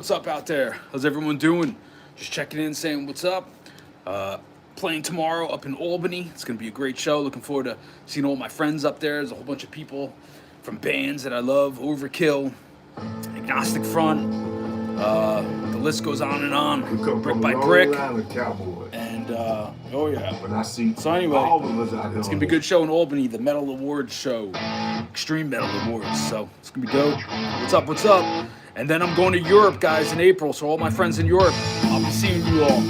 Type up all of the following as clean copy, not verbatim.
What's up out there? How's everyone doing? Just checking in, saying what's up. playing tomorrow up in Albany. It's going to be a great show. Looking forward to seeing all my friends up there. There's a whole bunch of people from bands that I love. Overkill, Agnostic Front. The list goes on and on. Brick by brick. And, oh yeah. So anyway, it's going to be a good show in Albany. The Metal Awards show. Extreme Metal Awards. So it's going to be dope. What's up? What's up? And then I'm going to Europe, guys, in April. So all my friends in Europe, I'll be seeing you all.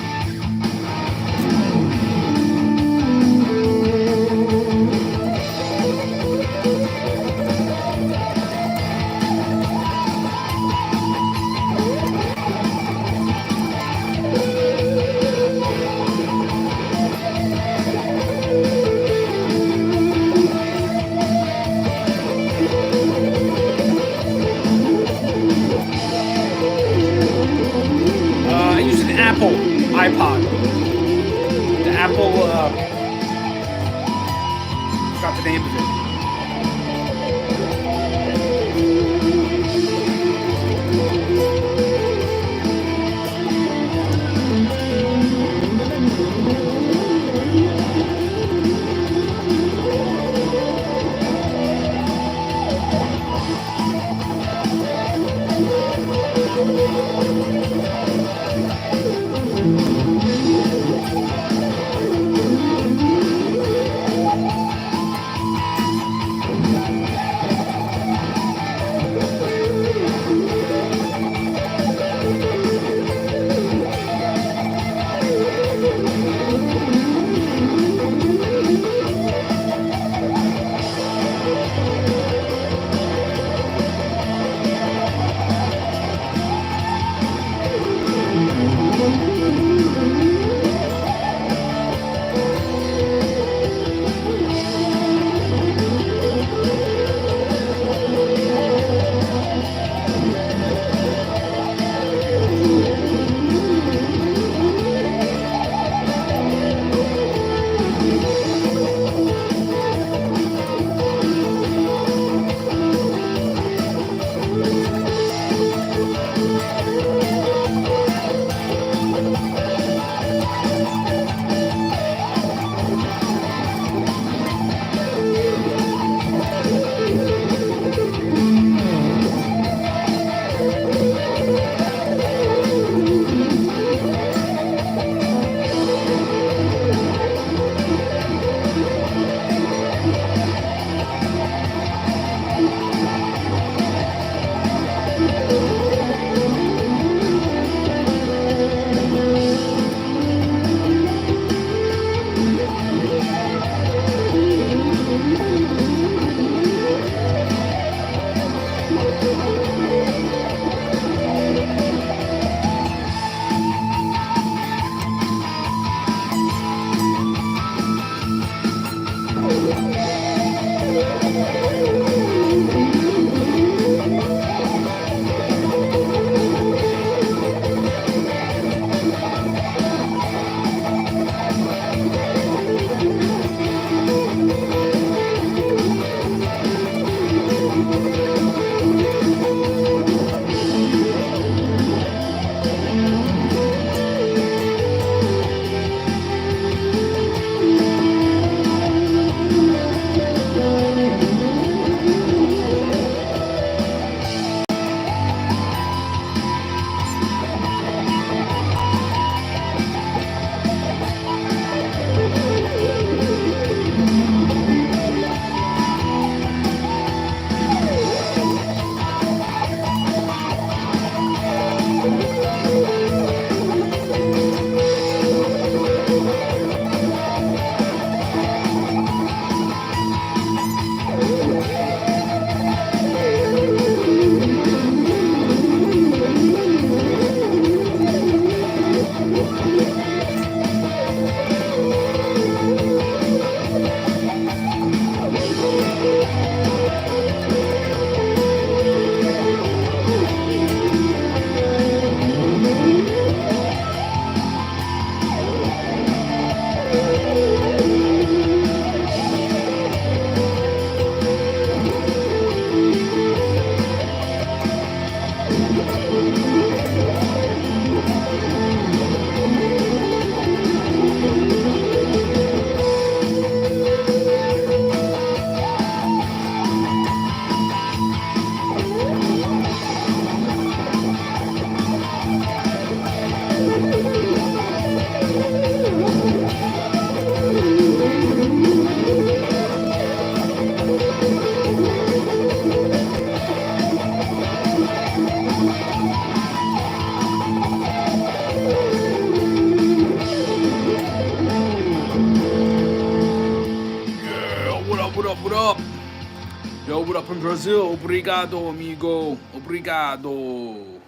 Yo, what up in Brazil? Obrigado, amigo. Obrigado.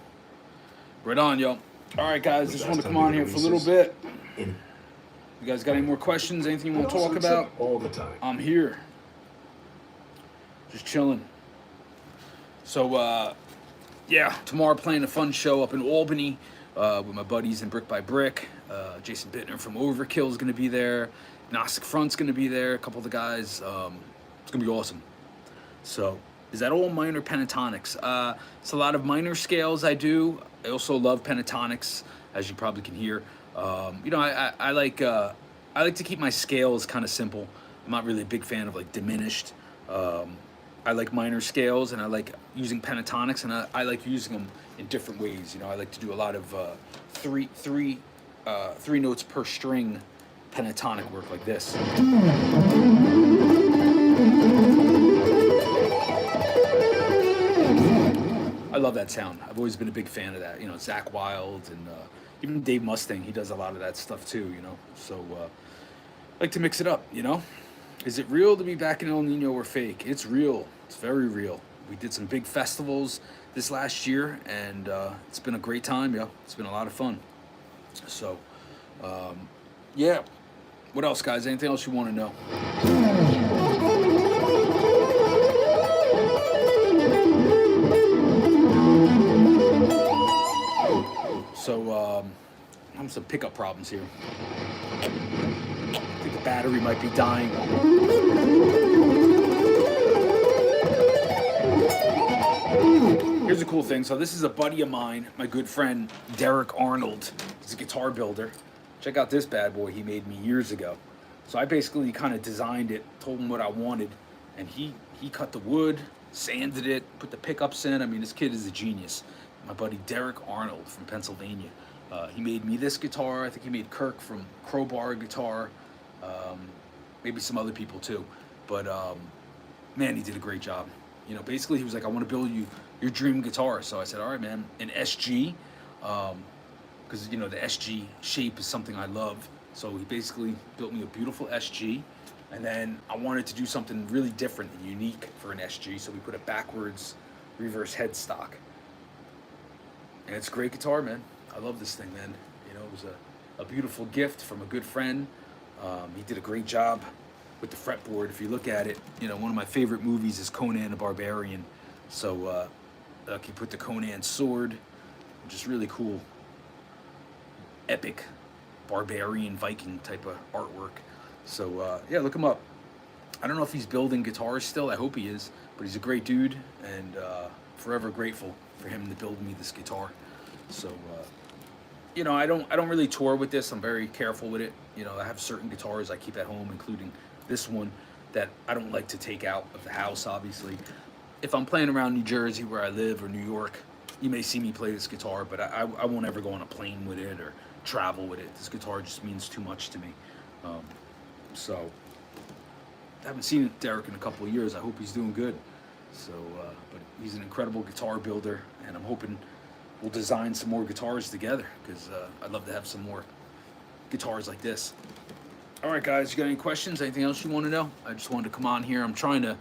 Right on, yo. All right, guys, just want to come on here for a little bit. You guys got any more questions? Anything you want to talk about? All the time. I'm here. Just chilling. So, yeah, tomorrow playing a fun show up in Albany with my buddies in Brick by Brick. Jason Bittner from Overkill is going to be there. Agnostic Front's going to be there. A couple of the guys. It's going to be awesome. So, is that all minor pentatonics? It's a lot of minor scales I do. I also love pentatonics, as you probably can hear. You know, I like to keep my scales kind of simple. I'm not really a big fan of like diminished. I like minor scales, and I like using pentatonics, and I like using them in different ways. You know, I like to do a lot of three notes per string pentatonic work like this. I love that sound. I've always been a big fan of that. You know, Zakk Wylde and even Dave Mustaine, he does a lot of that stuff too, you know. So I like to mix it up, you know. Is it real to be back in El Nino or fake? It's real. It's very real. We did some big festivals this last year, and it's been a great time, yo. It's been a lot of fun. So, yeah. What else, guys? Anything else you want to know? So, I'm some pickup problems here. I think the battery might be dying. Here's a cool thing. So this is a buddy of mine, my good friend, Derek Arnold. He's a guitar builder. Check out this bad boy he made me years ago. So I basically kind of designed it, told him what I wanted, and he cut the wood, sanded it, put the pickups in. I mean, this kid is a genius. My buddy Derek Arnold from Pennsylvania. He made me this guitar. I think he made Kirk from Crowbar guitar. Maybe some other people too. But man, he did a great job. You know, basically he was like, I want to build you your dream guitar. So I said, all right, man, an SG. Because, you know, the SG shape is something I love. So he basically built me a beautiful SG. And then I wanted to do something really different and unique for an SG. So we put a backwards reverse headstock. And it's a great guitar, man. I love this thing, man. You know, it was a beautiful gift from a good friend. He did a great job with the fretboard. If you look at it, you know, one of my favorite movies is Conan the Barbarian. So he put the Conan sword, which is really cool. Epic barbarian Viking type of artwork. So yeah, look him up. I don't know if he's building guitars still. I hope he is. But he's a great dude, and forever grateful for him to build me this guitar. So you know, I don't really tour with this. I'm very careful with it. You know, I have certain guitars I keep at home, including this one, that I don't like to take out of the house, obviously. If I'm playing around New Jersey where I live, or New York, you may see me play this guitar, but I won't ever go on a plane with it or travel with it. This guitar just means too much to me. So I haven't seen Derek in a couple of years. I hope he's doing good. So, but he's an incredible guitar builder, and I'm hoping we'll design some more guitars together, because I'd love to have some more guitars like this. All right, guys, you got any questions? Anything else you want to know? I just wanted to come on here. I'm trying to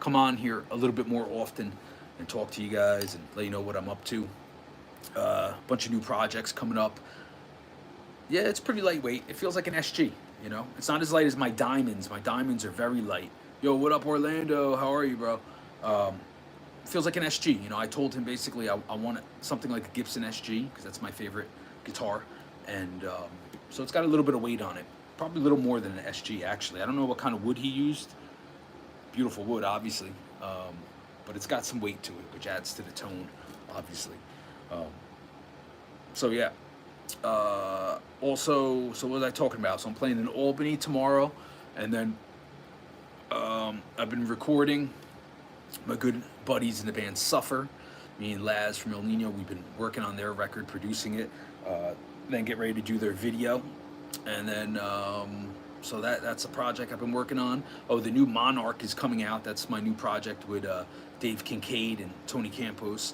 come on here a little bit more often and talk to you guys and let you know what I'm up to. A bunch of new projects coming up. Yeah, it's pretty lightweight. It feels like an SG, you know? It's not as light as my Diamonds. My Diamonds are very light. Yo, what up, Orlando? How are you, bro? Feels like an SG. You know, I told him basically I want something like a Gibson SG, because that's my favorite guitar. And so it's got a little bit of weight on it. Probably a little more than an SG, actually. I don't know what kind of wood he used. Beautiful wood, obviously. But it's got some weight to it, which adds to the tone, obviously. So, yeah. Also, so what was I talking about? So I'm playing in Albany tomorrow. And then I've been recording. My good buddies in the band Suffer, me and Laz from El Nino, we've been working on their record, producing it, then get ready to do their video. And then, so that's a project I've been working on. Oh, the new Monarch is coming out. That's my new project with Dave Kincaid and Tony Campos.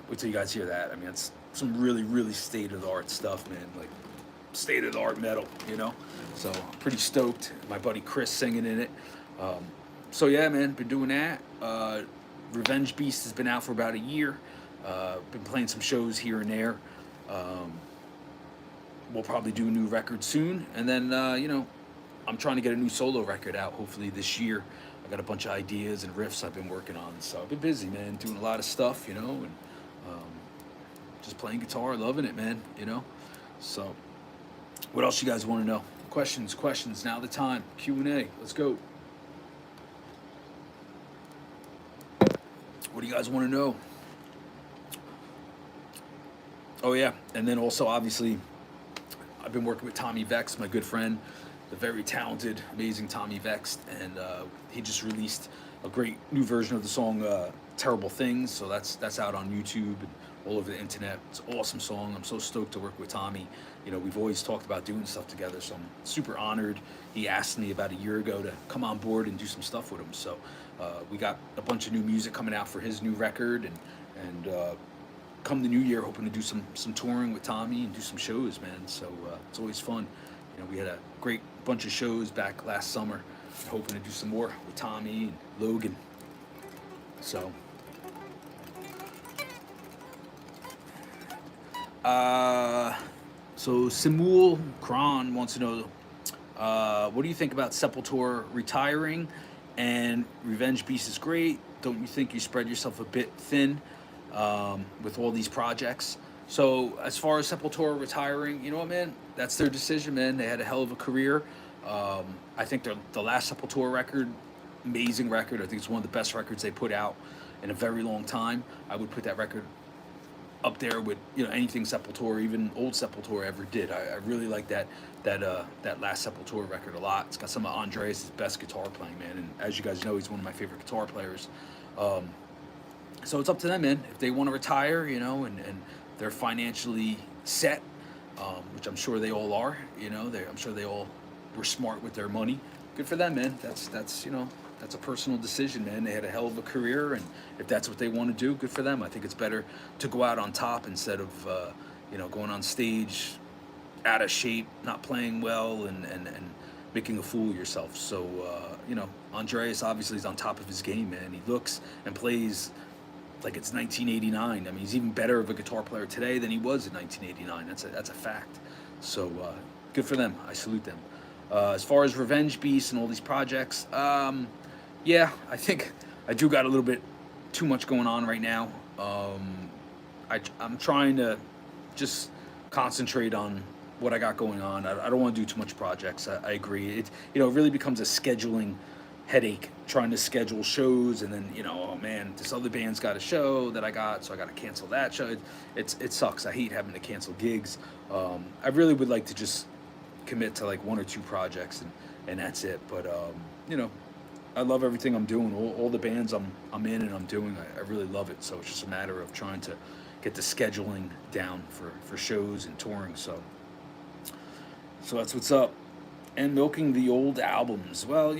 Wait till you guys hear that. I mean, it's some really, really state-of-the-art stuff, man. Like, state-of-the-art metal, you know? So, I'm pretty stoked. My buddy Chris singing in it. So yeah, man, been doing that. Revenge Beast has been out for about a year. Been playing some shows here and there. Um, we'll probably do a new record soon, and then I'm trying to get a new solo record out hopefully this year. I got a bunch of ideas and riffs I've been working on, so I've been busy, man, doing a lot of stuff, and um, just playing guitar, loving it, man. So what else you guys want to know? Questions. Now the time. Q&A. Let's go. What do you guys want to know? Oh yeah, and then also obviously I've been working with Tommy Vex, my good friend, the very talented, amazing Tommy Vex, and he just released a great new version of the song "Terrible Things." So that's out on YouTube and all over the internet. It's an awesome song. I'm so stoked to work with Tommy. We've always talked about doing stuff together, so I'm super honored. He asked me about a year ago to come on board and do some stuff with him. So we got a bunch of new music coming out for his new record, and come the new year, hoping to do some touring with Tommy and do some shows, man. So it's always fun. We had a great bunch of shows back last summer, hoping to do some more with Tommy and Logan. So Simul Kron wants to know, what do you think about Sepultura retiring? And Revenge Beast is great. Don't you think you spread yourself a bit thin with all these projects? So as far as Sepultura retiring, you know what, man? That's their decision, man. They had a hell of a career. I think the last Sepultura record, amazing record. I think it's one of the best records they put out in a very long time. I would put that record up there with anything Sepultura, even old Sepultura ever did. I really like that last Sepultura record a lot. It's got some of Andreas' best guitar playing, man. And as you guys know, he's one of my favorite guitar players. So it's up to them, man. If they want to retire, and they're financially set, which I'm sure they all are. I'm sure they all were smart with their money. Good for them, man. That's a personal decision, man. They had a hell of a career, and if that's what they want to do, good for them. I think it's better to go out on top instead of going on stage out of shape, not playing well, and making a fool of yourself. So Andreas obviously is on top of his game, man. He looks and plays like it's 1989. I mean, he's even better of a guitar player today than he was in 1989. That's a fact. So good for them. I salute them. As far as Revenge Beast and all these projects, yeah, I think I do got a little bit too much going on right now. I'm trying to just concentrate on what I got going on. I don't want to do too much projects. I agree. It really becomes a scheduling headache trying to schedule shows, and then oh man, this other band's got a show that I got, so I got to cancel that show. It sucks. I hate having to cancel gigs. I really would like to just commit to like one or two projects and that's it. But I love everything I'm doing. All the bands I'm in and I'm doing, I really love it. So it's just a matter of trying to get the scheduling down for shows and touring. So that's what's up. And milking the old albums. Well,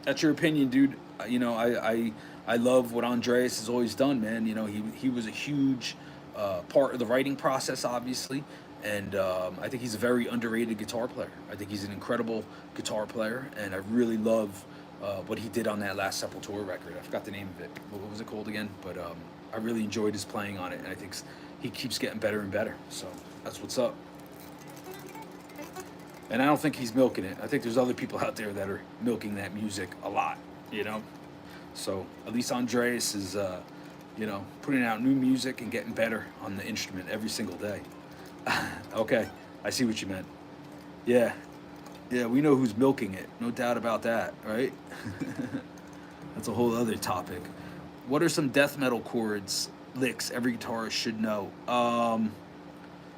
that's your opinion, dude. I love what Andreas has always done, man. He was a huge part of the writing process, obviously. And I think he's a very underrated guitar player. I think he's an incredible guitar player, and I really love what he did on that last Sepultura record. I forgot the name of it. What was it called again? But I really enjoyed his playing on it, and I think he keeps getting better and better. So that's what's up. And I don't think he's milking it. I think there's other people out there that are milking that music a lot, So at least Andreas is, putting out new music and getting better on the instrument every single day. Okay, I see what you meant. Yeah, we know who's milking it. No doubt about that, right? That's a whole other topic. What are some death metal chords, licks every guitarist should know?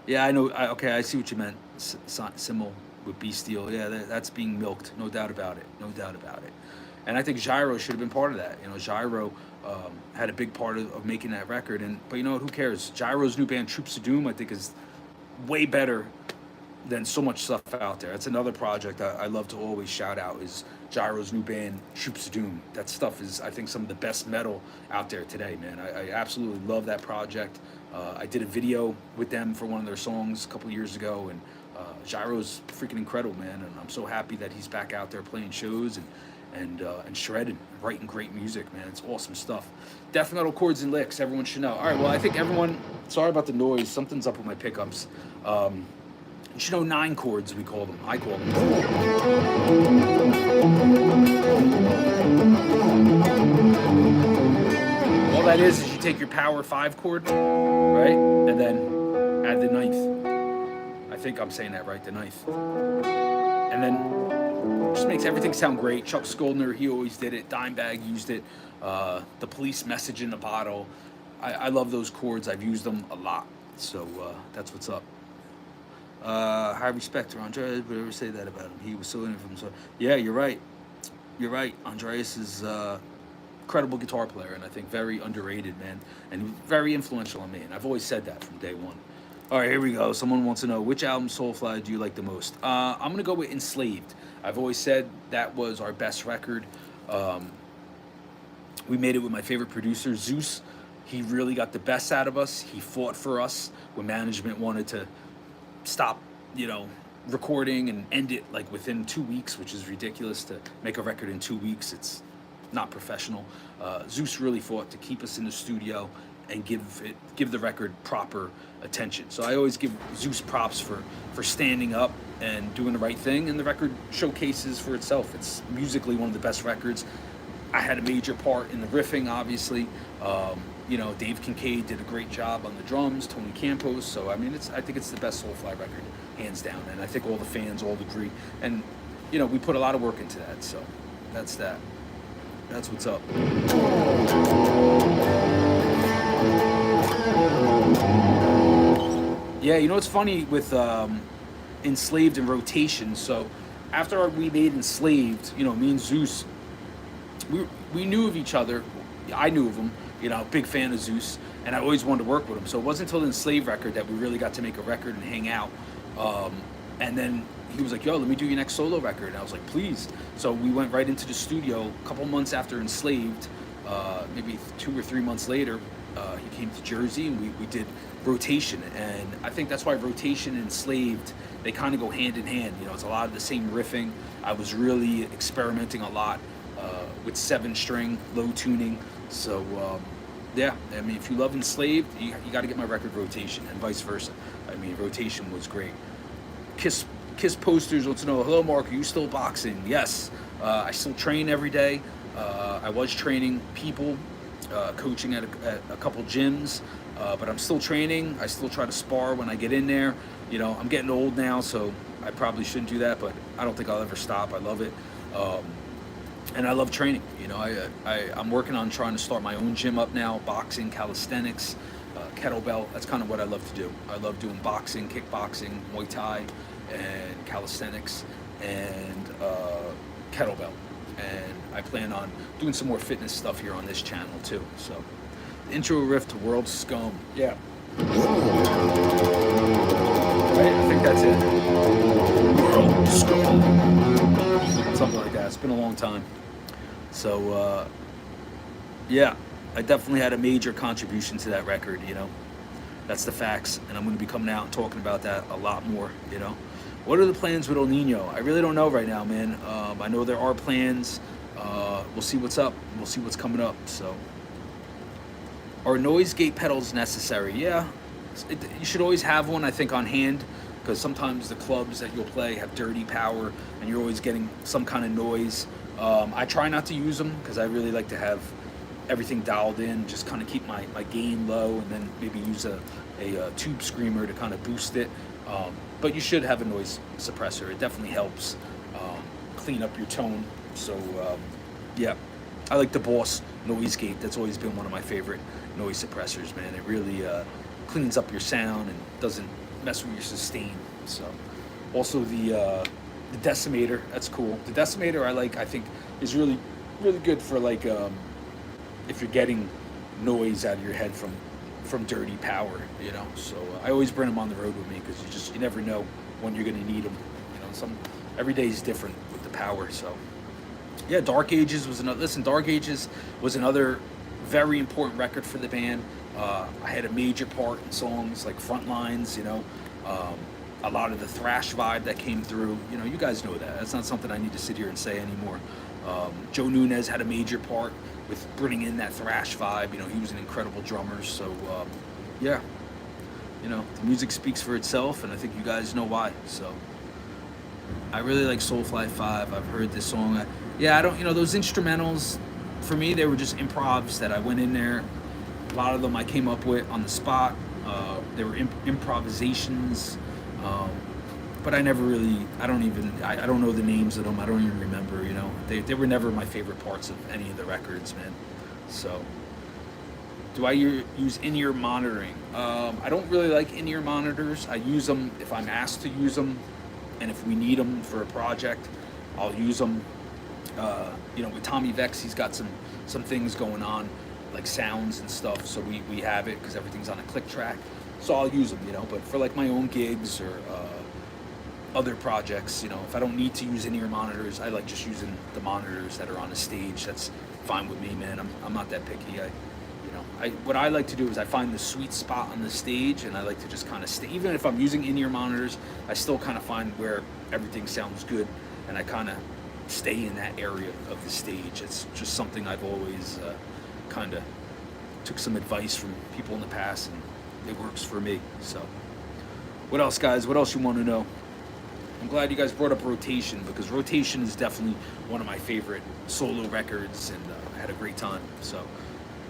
Yeah, I know. Okay, I see what you meant. Simul with Bestial. Yeah, that's being milked. No doubt about it. And I think Gyro should have been part of that. Gyro had a big part of making that record. But you know what? Who cares? Gyro's new band, Troops of Doom, I think is way better than so much stuff out there. That's another project I love to always shout out is Gyro's new band, Troops of Doom. That stuff is, I think, some of the best metal out there today, man. I absolutely love that project. I did a video with them for one of their songs a couple years ago, and Gyro's freaking incredible, man. And I'm so happy that he's back out there playing shows and shredding, writing great music, man. It's awesome stuff. Death metal chords and licks, everyone should know. All right, well, I think everyone, sorry about the noise, something's up with my pickups. You should know 9 chords, we call them. I call them. All that is you take your power 5 chord, right? And then add the 9th. I think I'm saying that right, the 9th. And then just makes everything sound great. Chuck Schuldiner, he always did it. Dimebag used it. The Police, Message in a Bottle. I love those chords. I've used them a lot. So that's what's up. High respect to Andreas, but ever say that about him. He was so in it from himself. Yeah, you're right. You're right. Andreas is incredible guitar player, and I think very underrated, man. And very influential on me. And I've always said that from day one. All right, here we go. Someone wants to know, which album, Soulfly, do you like the most? I'm going to go with Enslaved. I've always said that was our best record. We made it with my favorite producer, Zeus. He really got the best out of us. He fought for us when management wanted to stop, recording and end it like within 2 weeks, which is ridiculous. To make a record in 2 weeks, it's not professional. Zeus really fought to keep us in the studio and give the record proper attention. So I always give Zeus props for standing up and doing the right thing, and the record showcases for itself. It's musically one of the best records. I had a major part in the riffing, obviously. Dave Kincaid did a great job on the drums, Tony Campos. So I think it's the best Soulfly record, hands down. And I think all the fans all agree. And we put a lot of work into that. So that's that. That's what's up. Yeah, it's funny with Enslaved and Rotation. So after we made Enslaved, me and Zeus, we knew of each other. I knew of him, big fan of Zeus, and I always wanted to work with him. So it wasn't until the Enslaved record that we really got to make a record and hang out. And then he was like, yo, let me do your next solo record. And I was like, please. So we went right into the studio a couple months after Enslaved, maybe 2 or 3 months later. He came to Jersey, and we did Rotation. And I think that's why Rotation and Enslaved, they kind of go hand in hand. It's a lot of the same riffing. I was really experimenting a lot with 7-string, low tuning. So, if you love Enslaved, you got to get my record Rotation, and vice versa. Rotation was great. Kiss Posters wants to know, hello, Mark, are you still boxing? Yes. I still train every day. I was training people, coaching at a couple gyms, but I'm still training. I still try to spar when I get in there. I'm getting old now, so I probably shouldn't do that, but I don't think I'll ever stop. I love it. And I love training. I'm working on trying to start my own gym up now, boxing, calisthenics, kettlebell. That's kind of what I love to do. I love doing boxing, kickboxing, Muay Thai, and calisthenics, and kettlebell. And I plan on doing some more fitness stuff here on this channel too. So, intro riff to World Scum. Yeah. Right, I think that's it. World Scum. Something like that. It's been a long time. So, I definitely had a major contribution to that record, That's the facts. And I'm going to be coming out and talking about that a lot more, What are the plans with El Nino? I really don't know right now, man. I know there are plans. We'll see what's up. We'll see what's coming up. So, are noise gate pedals necessary? Yeah. You should always have one, I think, on hand. Because sometimes the clubs that you'll play have dirty power, and you're always getting some kind of noise. I try not to use them because I really like to have everything dialed in, just kind of keep my gain low, and then maybe use a tube screamer to kind of boost it. But you should have a noise suppressor. It definitely helps clean up your tone. So, I like the Boss Noise Gate. That's always been one of my favorite noise suppressors, man. It really cleans up your sound and doesn't mess with your sustain. So, also the Decimator, that's cool. The Decimator I think is really, really good for if you're getting noise out of your head from dirty power, So I always bring them on the road with me because you never know when you're going to need them. Every day is different with the power. So yeah, Dark Ages was another. Listen, Dark Ages was another very important record for the band. I had a major part in songs like Frontlines, a lot of the thrash vibe that came through. You guys know that. That's not something I need to sit here and say anymore. Joe Nunez had a major part with bringing in that thrash vibe. You know, he was an incredible drummer. So yeah, you know, the music speaks for itself, and I think you guys know why. So I really like Soulfly 5. I've heard this song. Yeah, I don't, you know, those instrumentals, for me, they were just improvs that I went in there. A lot of them I came up with on the spot. They were improvisations. Um, but I never really, I don't know the names of them. I don't even remember, you know. They were never my favorite parts of any of the records, man. So, do I use in-ear monitoring? I don't really like in-ear monitors. I use them if I'm asked to use them, and if we need them for a project, I'll use them. You know, with Tommy Vex, he's got some things going on, like sounds and stuff. So we have it because everything's on a click track. So I'll use them, you know. But for like my own gigs or other projects, you know, if I don't need to use in-ear monitors, I like just using the monitors that are on the stage. That's fine with me, man. I'm not that picky. What I like to do is I find the sweet spot on the stage, and I like to just kind of stay. Even if I'm using in-ear monitors, I still kind of find where everything sounds good, and I kind of stay in that area of the stage. It's just something I've always kind of took some advice from people in the past, and it works for me. So, what else, guys? What else you want to know? I'm glad you guys brought up Rotation, because Rotation is definitely one of my favorite solo records, and I had a great time. So.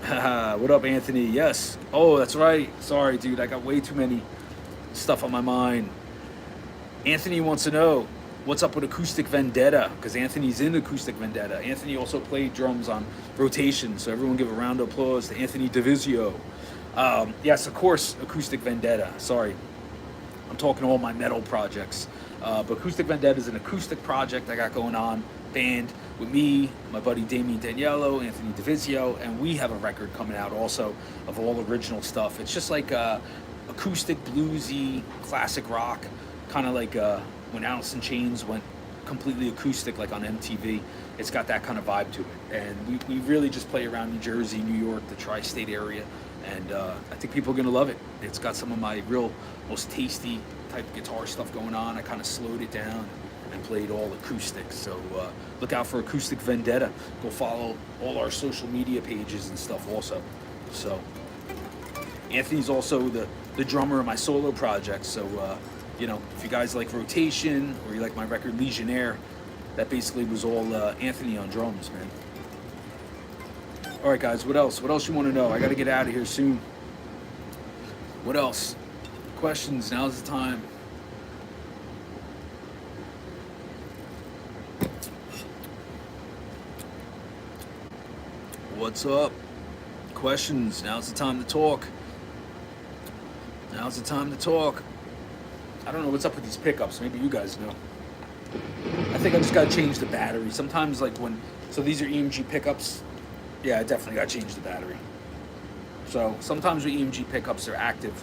What up, Anthony? Yes. Oh, that's right. Sorry, dude. I got way too many stuff on my mind. Anthony wants to know what's up with Acoustic Vendetta, because Anthony's in Acoustic Vendetta. Anthony also played drums on Rotation, so everyone give a round of applause to Anthony DeVizio. Yes, of course, Acoustic Vendetta. Sorry, I'm talking all my metal projects. But Acoustic Vendetta is an acoustic project I got going on. Band with me, my buddy Damien Daniello, Anthony DeVizio, and we have a record coming out also of all original stuff. It's just like acoustic, bluesy, classic rock, kind of like when Alice in Chains went completely acoustic, like on MTV. It's got that kind of vibe to it, and we really just play around New Jersey, New York, the tri-state area, and I think people are gonna love it. It's got some of my real most tasty type of guitar stuff going on. I kind of slowed it down and played all acoustic. So look out for Acoustic Vendetta. Go follow all our social media pages and stuff also. So Anthony's also the drummer of my solo project. So you know, if you guys like Rotation or you like my record Legionnaire, that basically was all Anthony on drums, man. All right, guys, what else? What else you want to know? I got to get out of here soon. What else? Questions? Now's the time. What's up? Questions? Now's the time to talk. Now's the time to talk. I don't know what's up with these pickups. Maybe you guys know. I think I just got to change the battery. Sometimes, like so these are EMG pickups. Yeah, I definitely got to change the battery. So sometimes with EMG pickups, they're active.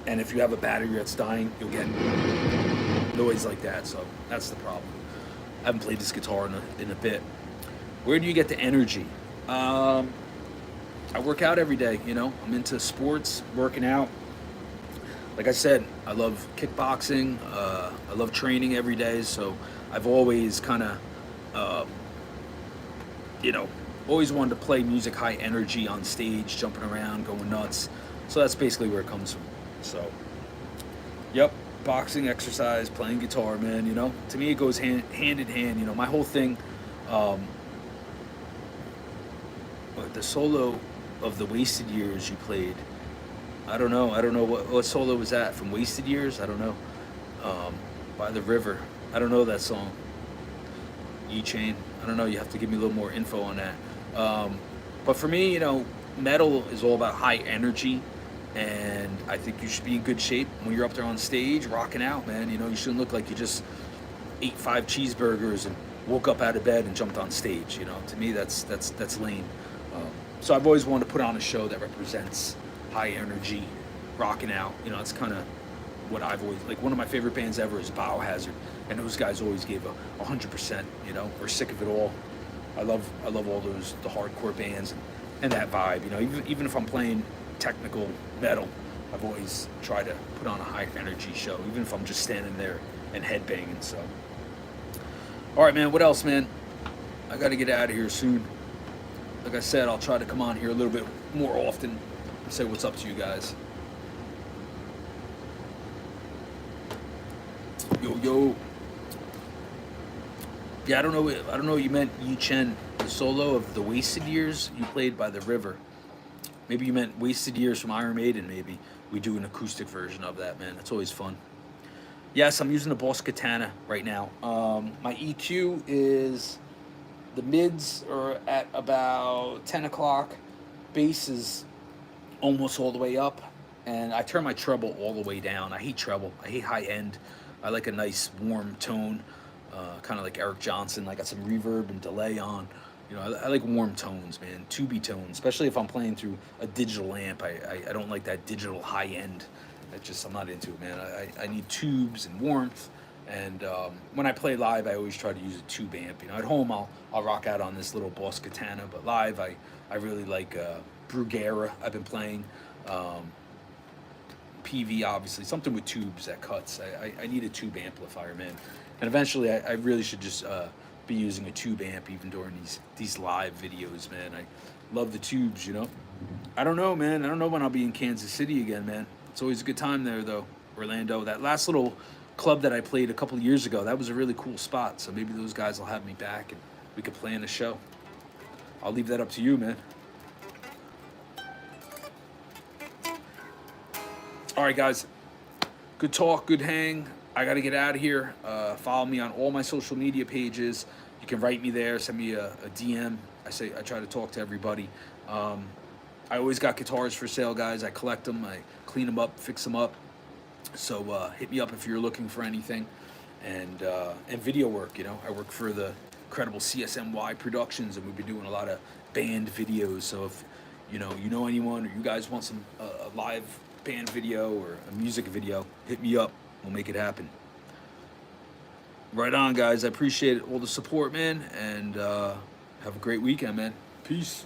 And if you have a battery that's dying, you'll get noise like that. So that's the problem. I haven't played this guitar in a bit. Where do you get the energy? I work out every day, you know. I'm into sports, working out. Like I said, I love kickboxing. I love training every day. So I've always kind of, you know, always wanted to play music high energy on stage, jumping around, going nuts. So that's basically where it comes from. So, yep, boxing, exercise, playing guitar, man, you know. To me, it goes hand in hand, you know. My whole thing, the solo of the Wasted Years you played, I don't know what solo was that, from Wasted Years? I don't know. By the River, I don't know that song. E-Chain, I don't know, you have to give me a little more info on that. But for me, you know, metal is all about high energy, and I think you should be in good shape when you're up there on stage rocking out, man. You know, you shouldn't look like you just ate 5 cheeseburgers and woke up out of bed and jumped on stage. You know, to me, that's lame. So I've always wanted to put on a show that represents high energy, rocking out. You know, it's kind of what I've always, like, one of my favorite bands ever is Biohazard, and those guys always gave 100%. You know, we're sick of it all. I love all those, the hardcore bands and that vibe. You know, even if I'm playing technical metal, I've always tried to put on a high energy show, even if I'm just standing there and headbanging. So, all right, man. What else, man? I got to get out of here soon. Like I said, I'll try to come on here a little bit more often and say what's up to you guys. Yo, yo. Yeah, I don't know. I don't know what you meant, Yi Chen. The solo of the Wasted Years you played by the river. Maybe you meant Wasted Years from Iron Maiden. Maybe we do an acoustic version of that, man. That's always fun. Yes, I'm using the Boss Katana right now. My EQ is the mids are at about 10 o'clock. Bass is almost all the way up, and I turn my treble all the way down. I hate treble. I hate high end. I like a nice warm tone, kind of like Eric Johnson. I got some reverb and delay on. You know, I like warm tones, man. Tubey tones, especially if I'm playing through a digital amp. I don't like that digital high end. That just I'm not into it, man. I need tubes and warmth. And when I play live, I always try to use a tube amp. You know, at home I'll rock out on this little Boss Katana, but live I really like Bruguera. I've been playing PV, obviously something with tubes that cuts. I need a tube amplifier, man. And eventually I really should just be using a tube amp even during these live videos, man. I love the tubes, you know. I don't know, man. I don't know when I'll be in Kansas City again, man. It's always a good time there, though. Orlando. That last little club that I played a couple of years ago, that was a really cool spot. So maybe those guys will have me back and we could plan a show. I'll leave that up to you, man. All right, guys. Good talk, good hang. I got to get out of here. Follow me on all my social media pages. You can write me there, send me a DM. I try to talk to everybody. I always got guitars for sale, guys. I collect them. I clean them up, fix them up. So hit me up if you're looking for anything. And video work, you know. I work for the incredible CSMY Productions, and we've been doing a lot of band videos. So if you know anyone, or you guys want some a live band video or a music video, hit me up. We'll make it happen. Right on, guys. I appreciate all the support, man. And have a great weekend, man. Peace.